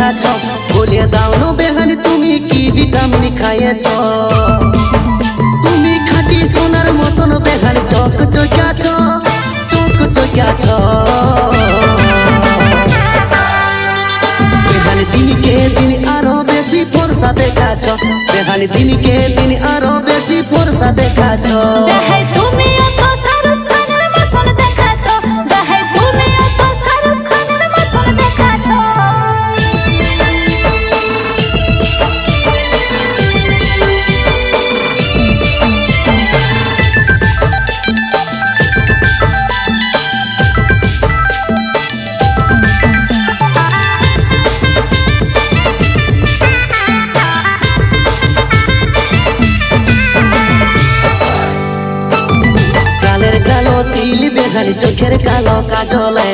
দেখাছ বলে দাও না বেহানি তুমি কি ভিটামিন খাইয়েছ তুমি খাঁটি সোনার মতন বেহানি চক চকাছ বেহানি দিনকে দিন আরো বেশি ফর্সা দেখাছ বেহানি দিনকে দিন আরো বেশি ফর্সা দেখাছ তুমি অত শাহরুখ খানের মতন দেখাছো তুমি অত শাহরুখ খানের মতন দেখাছো কালো তিল বেহানি চোখের কালো কাজলে